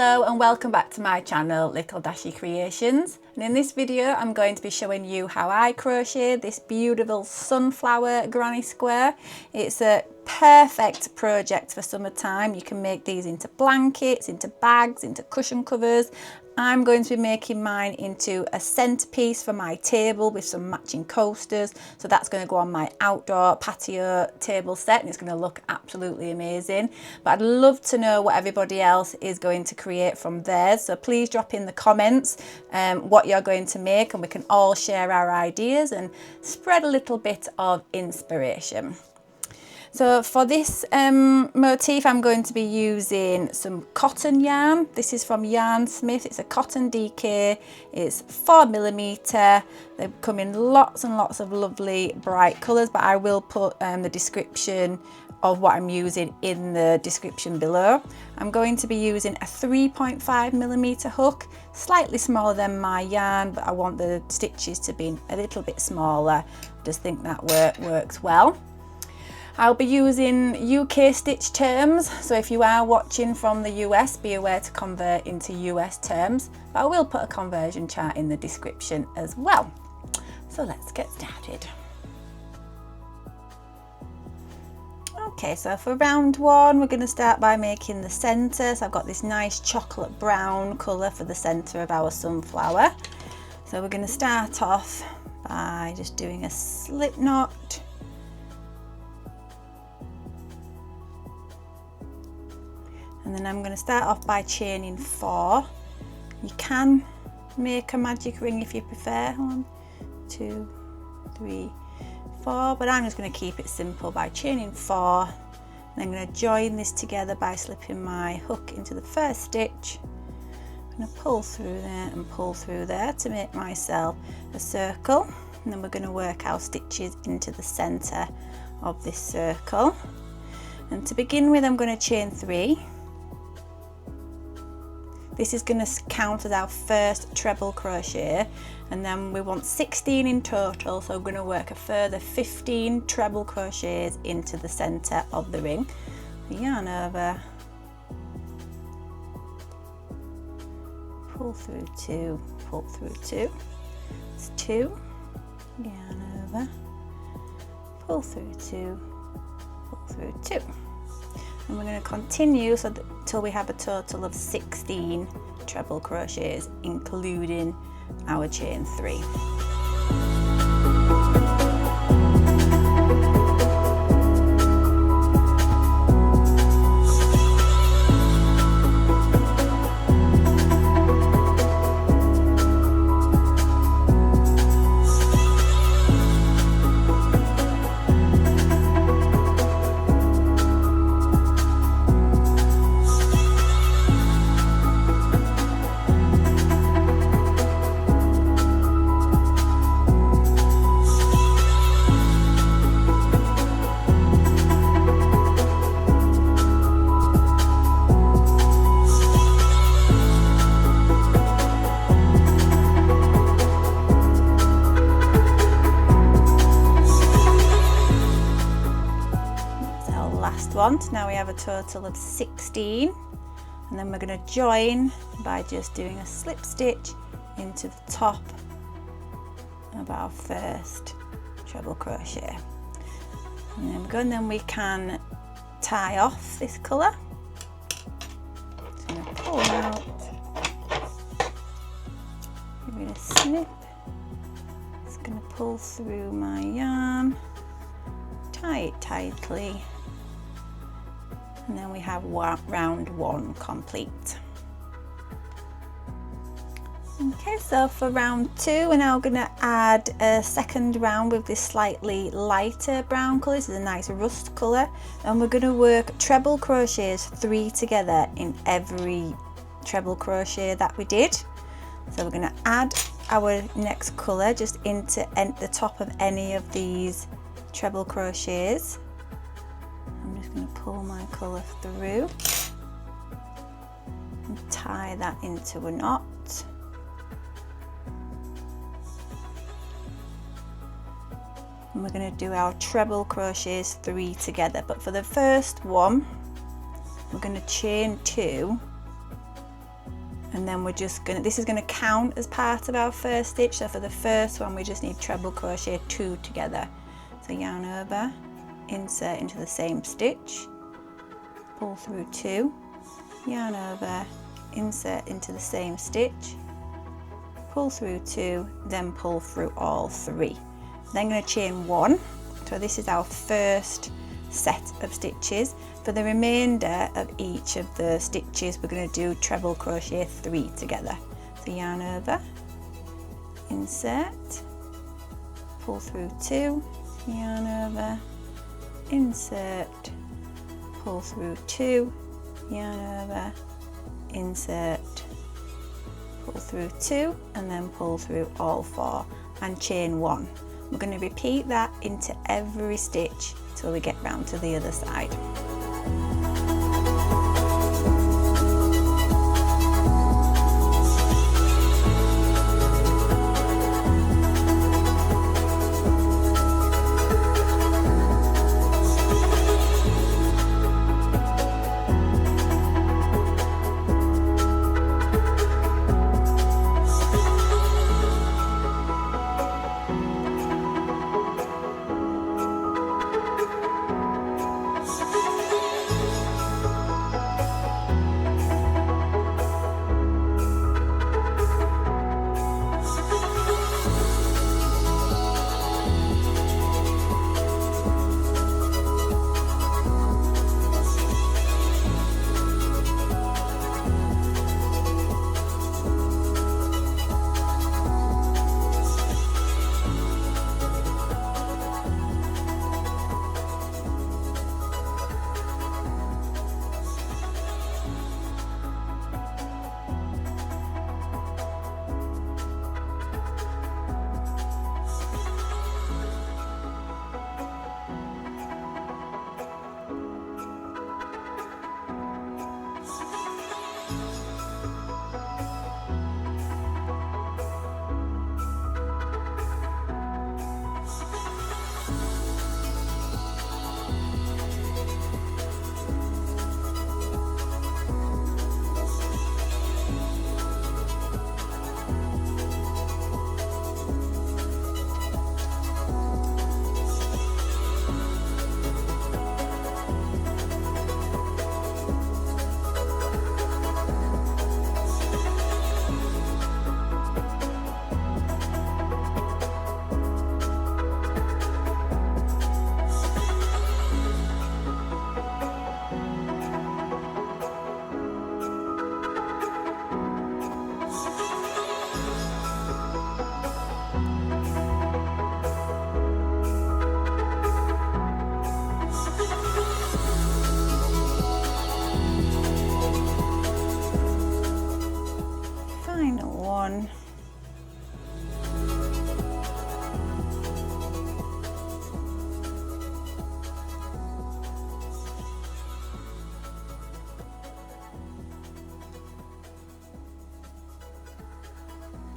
Hello and welcome back to my channel Lickle Dashy Creations, and in this video I'm going to be showing you how I crocheted this beautiful sunflower granny square. It's a perfect project for summertime. You can make these into blankets, into bags, into cushion covers. I'm going to be making mine into a centerpiece for my table with some matching coasters. So that's going to go on my outdoor patio table set and it's going to look absolutely amazing. But I'd love to know what everybody else is going to create from theirs. So please drop in the comments what you're going to make and we can all share our ideas and spread a little bit of inspiration. So for this motif I'm going to be using some cotton yarn. This is from Yarnsmith. It's a cotton DK. It's 4mm. They come in lots and lots of lovely bright colours, but I will put the description of what I'm using in the description below. I'm going to be using a 3.5mm hook, slightly smaller than my yarn, but I want the stitches to be a little bit smaller. Just think that works well. I'll be using UK stitch terms, so if you are watching from the US, be aware to convert into US terms, but I will put a conversion chart in the description as well. So let's get started. Okay, so for round one, we're going to start by making the centre. So I've got this nice chocolate brown colour for the centre of our sunflower. So we're going to start off by just doing a slip knot. And then I'm going to start off by chaining 4. You can make a magic ring if you prefer. 1, 2, 3, 4. But I'm just going to keep it simple by chaining 4. And I'm going to join this together by slipping my hook into the first stitch. I'm going to pull through there and pull through there to make myself a circle. And then we're going to work our stitches into the centre of this circle. And to begin with, I'm going to chain 3. This is going to count as our first treble crochet, and then we want 16 in total, so we're going to work a further 15 treble crochets into the centre of the ring. Yarn over, pull through 2, pull through 2, it's 2, yarn over, pull through 2, pull through 2. And we're going to continue until we have a total of 16 treble crochets, including our chain 3. So now we have a total of 16, and then we're going to join by just doing a slip stitch into the top of our first treble crochet. And then we can tie off this colour. So I'm going to pull out, give it a snip. It's going to pull through my yarn, tie it tightly. And then we have round 1 complete. Okay, so for round 2, we're now going to add a second round with this slightly lighter brown colour. This is a nice rust colour. And we're going to work treble crochets 3 together in every treble crochet that we did. So we're going to add our next colour just into the top of any of these treble crochets. I'm just going to pull my colour through and tie that into a knot. And we're going to do our treble crochets 3 together, but for the first one we're going to chain 2 and then we're just gonna, this is gonna count as part of our first stitch. So for the first one we just need treble crochet 2 together. So yarn over, insert into the same stitch, pull through 2, yarn over, insert into the same stitch, pull through 2, then pull through all 3. Then I'm going to chain 1. So this is our first set of stitches. For the remainder of each of the stitches we're going to do treble crochet 3 together. So yarn over, insert, pull through 2, yarn over, insert, pull through 2, yarn over, insert, pull through 2, and then pull through all 4 and chain 1. We're going to repeat that into every stitch till we get round to the other side.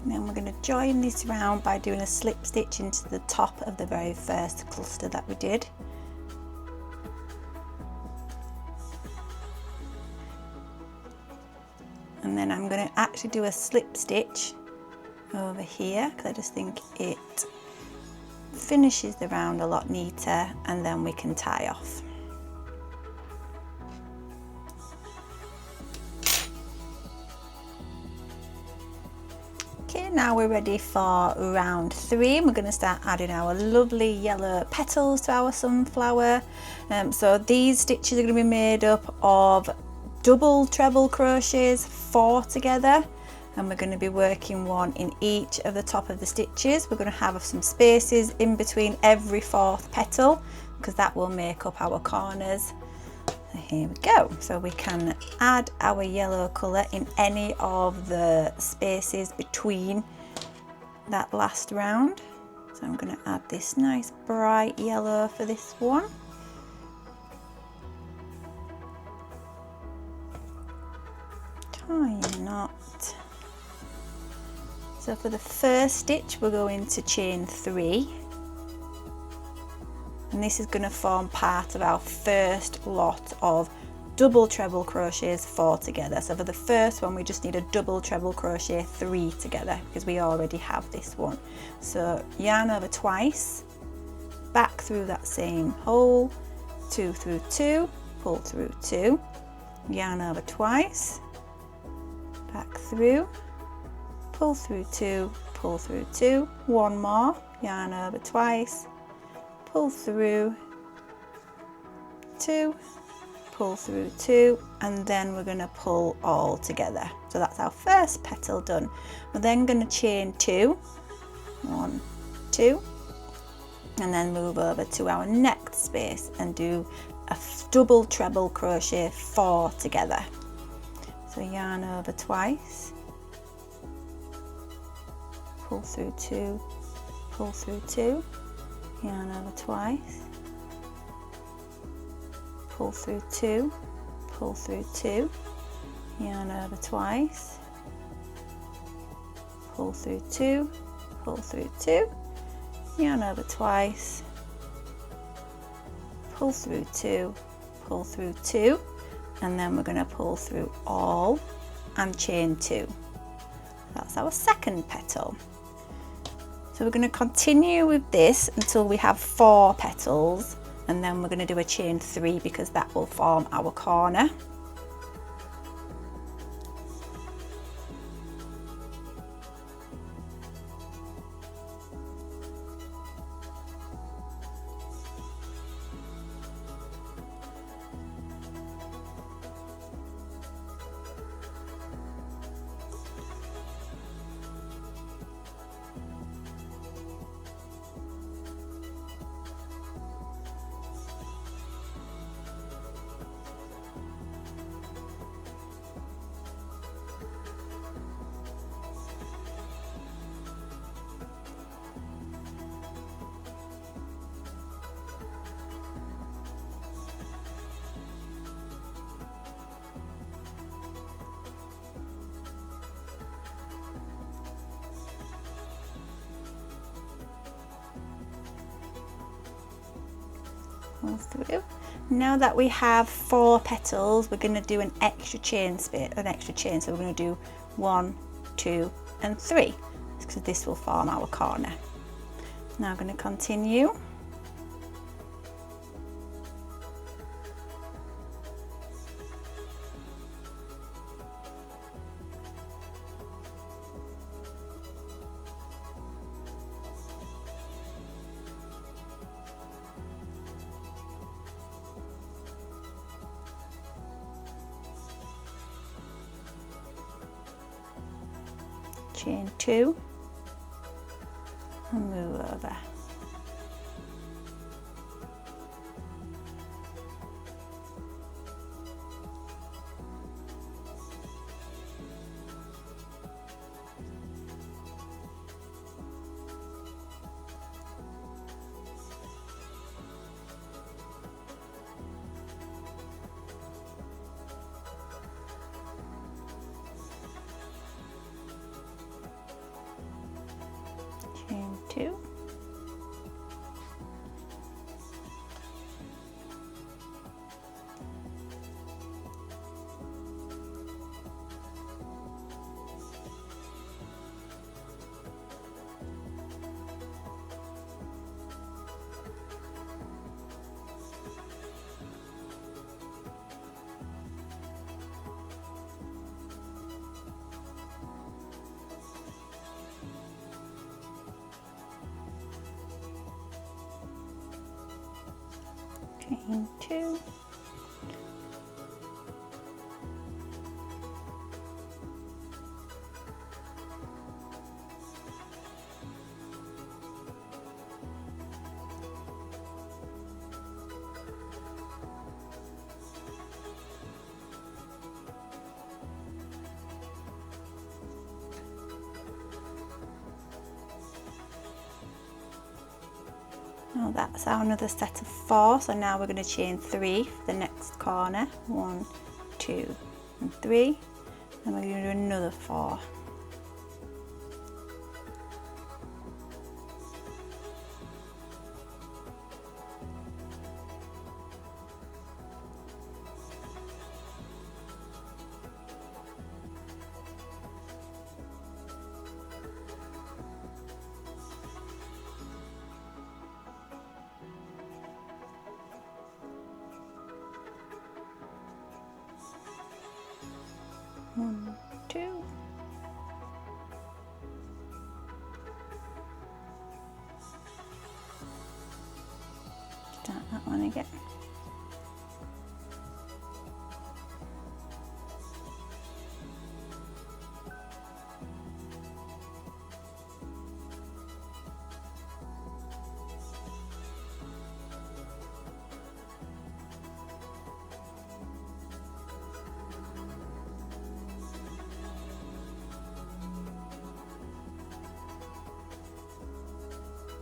And then we're going to join this round by doing a slip stitch into the top of the very first cluster that we did. And then I'm going to actually do a slip stitch over here because I just think it finishes the round a lot neater, and then we can tie off. Okay, now we're ready for round 3. We're going to start adding our lovely yellow petals to our sunflower. So these stitches are going to be made up of double treble crochets, 4 together, and we're going to be working 1 in each of the top of the stitches. We're going to have some spaces in between every 4th petal because that will make up our corners. So here we go. So we can add our yellow colour in any of the spaces between that last round. So I'm going to add this nice bright yellow for this one. Tie a knot. So for the first stitch we're going to chain 3, and this is going to form part of our first lot of double treble crochets 4 together. So for the first one we just need a double treble crochet 3 together because we already have this one. So yarn over twice, back through that same hole, 2 through 2, pull through 2, yarn over twice, back through, pull through 2, pull through 2, one more, yarn over twice, pull through 2, pull through 2, and then we're going to pull all together. So that's our first petal done. We're then going to chain 2, 1, 2, and then move over to our next space and do a double treble crochet 4 together. So yarn over twice, pull through 2, pull through 2, yarn over twice, pull through 2, pull through 2, yarn over twice, pull through 2, pull through 2, yarn over twice, pull through 2, pull through 2, and then we're going to pull through all and chain 2. That's our second petal. So we're going to continue with this until we have 4 petals, and then we're going to do a chain 3 because that will form our corner. Through. Now that we have 4 petals, we're going to do an extra chain. So we're going to do 1, 2, and 3 because this will form our corner. Now I'm going to continue. Chain 2 and move over. Chain 2, chain 2, now that's our another set of 4, so now we're going to chain 3 for the next corner. 1, 2, and 3, and we're going to do another 4. 1, 2. Start that one again.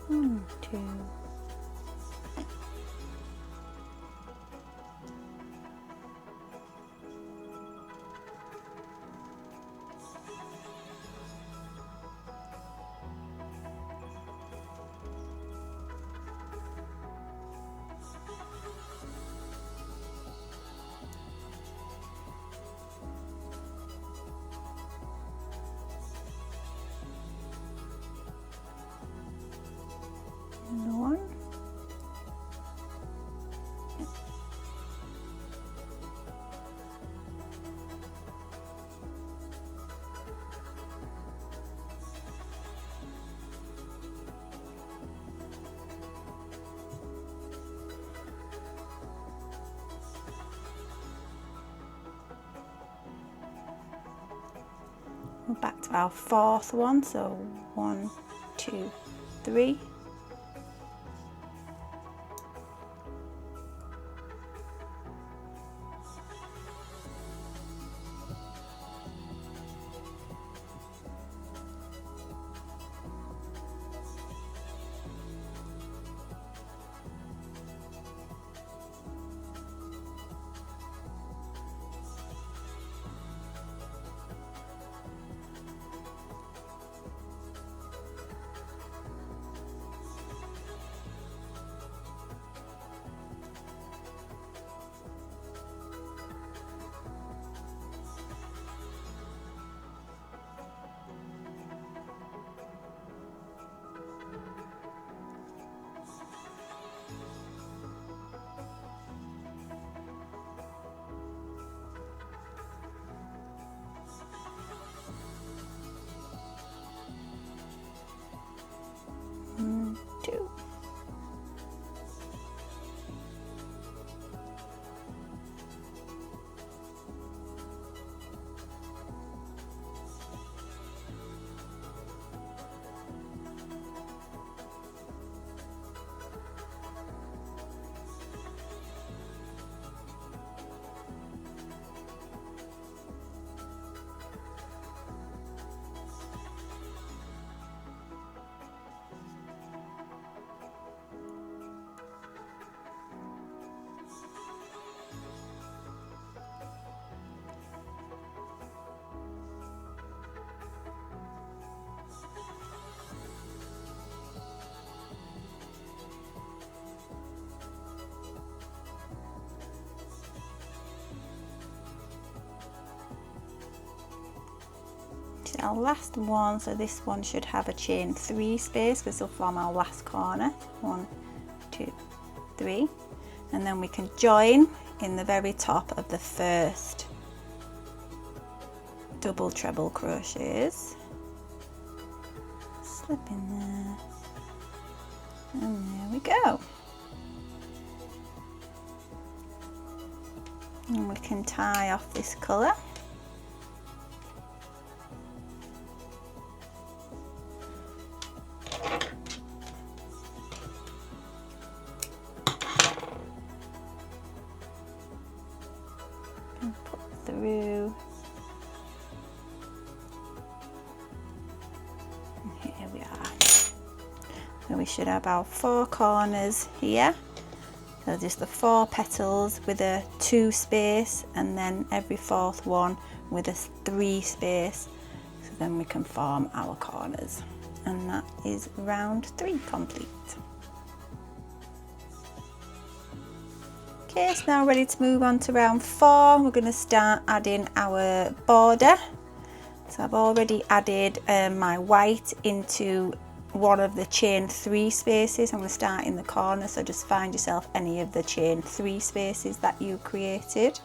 One, 2. Another one. We're back to our fourth one, so 1, 2, 3. Two. Our last one, so this one should have a chain 3 space because this will form our last corner. 1, 2, 3, and then we can join in the very top of the first double treble crochets. Slip in there, and there we go. And we can tie off this colour. Through, and here we are. So we should have our 4 corners here, so just the 4 petals with a 2 space, and then every 4th one with a 3 space, so then we can form our corners, and that is round 3 complete. Okay, so now ready to move on to round 4. We're going to start adding our border. So I've already added my white into one of the chain 3 spaces. I'm going to start in the corner, so just find yourself any of the chain 3 spaces that you created.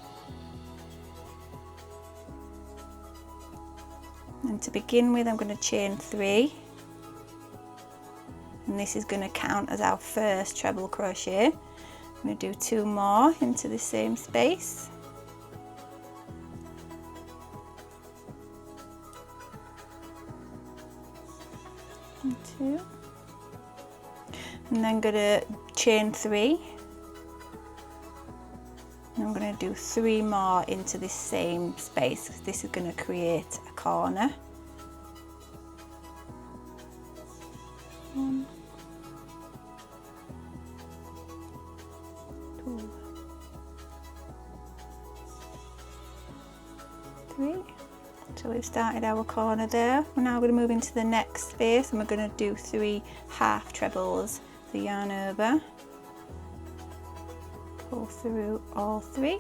And to begin with, I'm going to chain 3, and this is going to count as our first treble crochet. I'm going to do 2 more into the same space. And 2, and then I'm going to chain 3, and I'm going to do 3 more into this same space, because this is going to create a corner. 1, 2, 3. So we've started our corner there. We're now going to move into the next space, and we're going to do 3 half trebles. So yarn over, pull through all 3,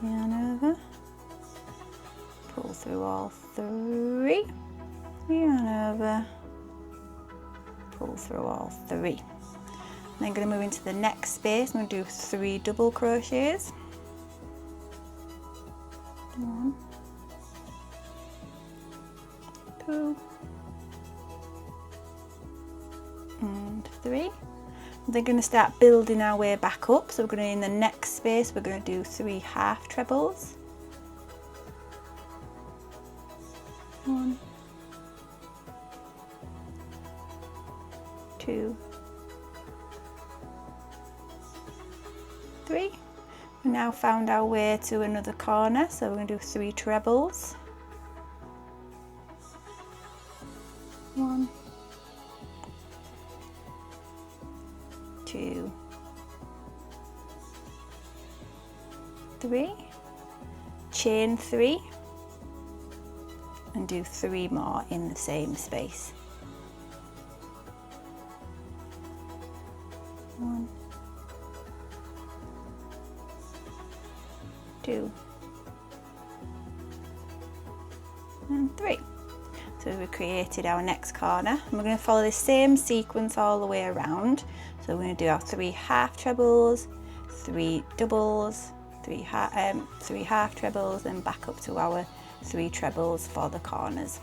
yarn over, pull through all 3, yarn over, pull through all 3. And then going to move into the next space. I'm going to do 3 double crochets. 1, 2, and 3. They're going to start building our way back up, so we're going to, in the next space, we're going to do 3 half trebles. 1, 2, 3. We now found our way to another corner, so we're going to do 3 trebles. 1, 2, 3, chain 3, and do 3 more in the same space. 1, 2, and 3. So we've created our next corner, and we're going to follow the same sequence all the way around. So we're going to do our 3 half trebles, 3 doubles, 3 half trebles, and back up to our 3 trebles for the corners.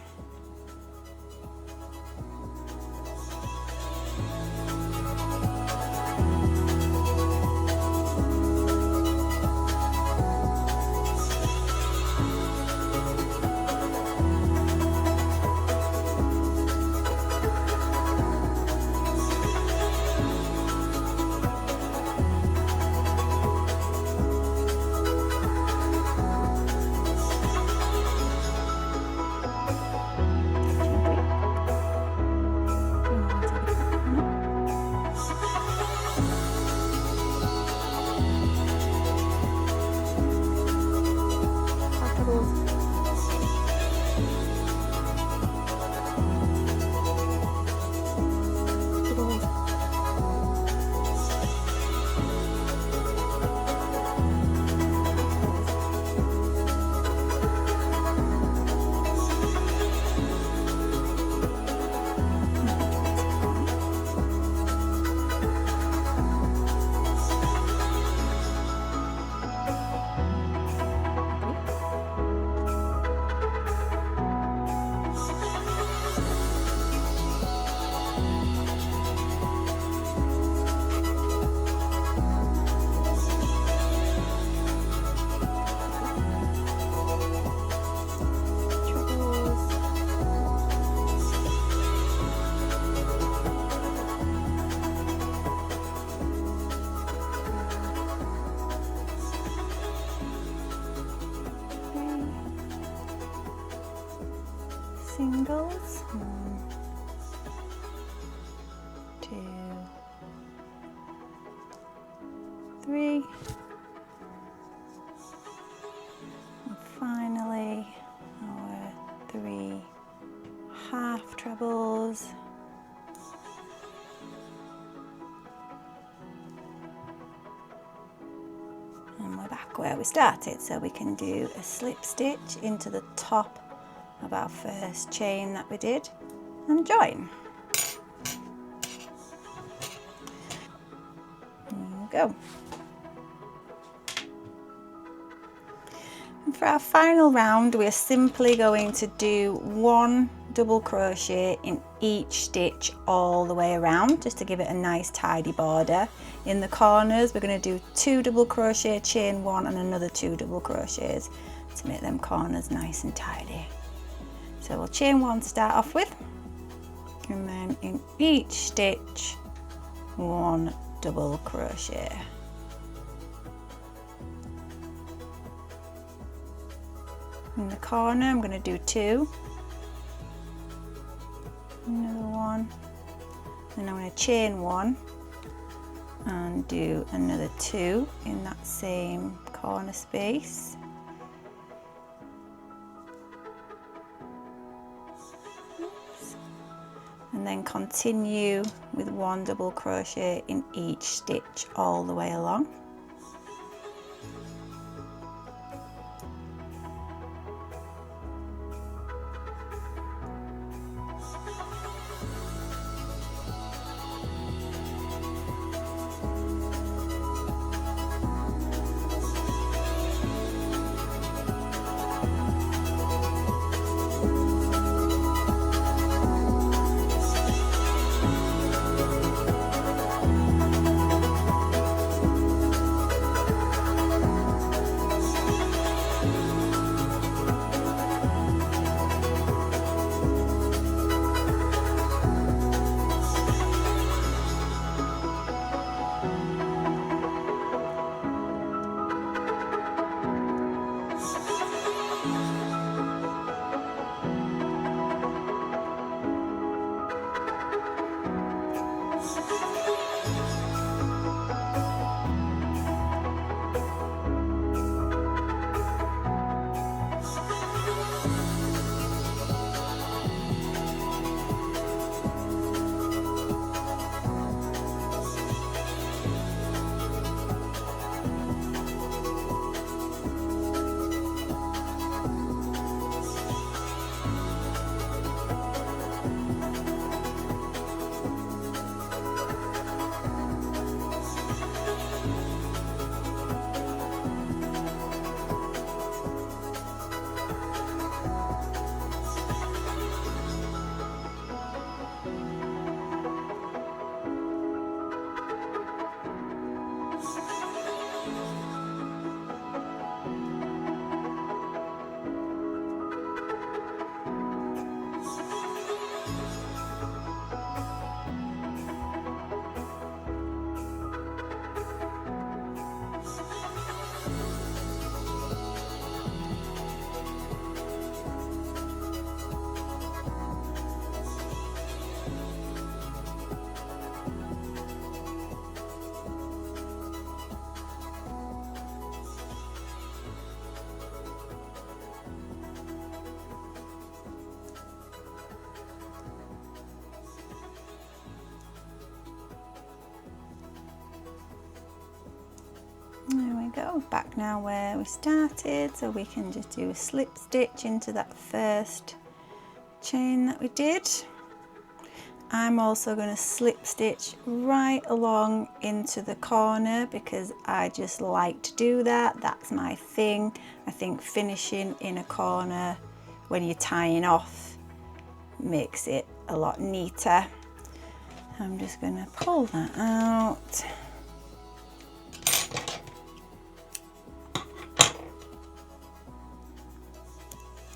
Singles, 1, 2, 3, and finally our 3 half trebles, and we're back where we started, so we can do a slip stitch into the top of our first chain that we did and join. There we go. And for our final round, we're simply going to do 1 double crochet in each stitch all the way around, just to give it a nice tidy border. In the corners, we're going to do 2 double crochet, chain 1 and another 2 double crochets to make them corners nice and tidy. So we'll chain 1 to start off with, and then in each stitch 1 double crochet. In the corner, I'm going to do 2, another 1, then I'm going to chain 1 and do another 2 in that same corner space. Oops. And then continue with 1 double crochet in each stitch all the way along. There we go, back now where we started, so we can just do a slip stitch into that first chain that we did. I'm also going to slip stitch right along into the corner because I just like to do that. That's my thing. I think finishing in a corner when you're tying off makes it a lot neater. I'm just going to pull that out.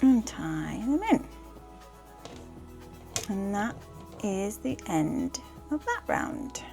And tie them in. And that is the end of that round.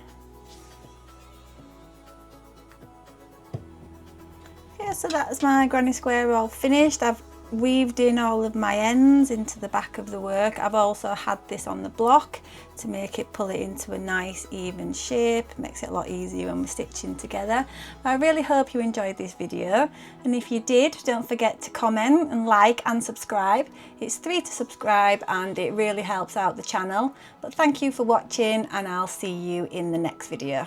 Yeah, so that's my granny square all finished. I've weaved in all of my ends into the back of the work. I've also had this on the block to make it, pull it into a nice even shape. Makes it a lot easier when we're stitching together. I really hope you enjoyed this video, and if you did, don't forget to comment and like and subscribe. It's free to subscribe and it really helps out the channel. But thank you for watching, and I'll see you in the next video.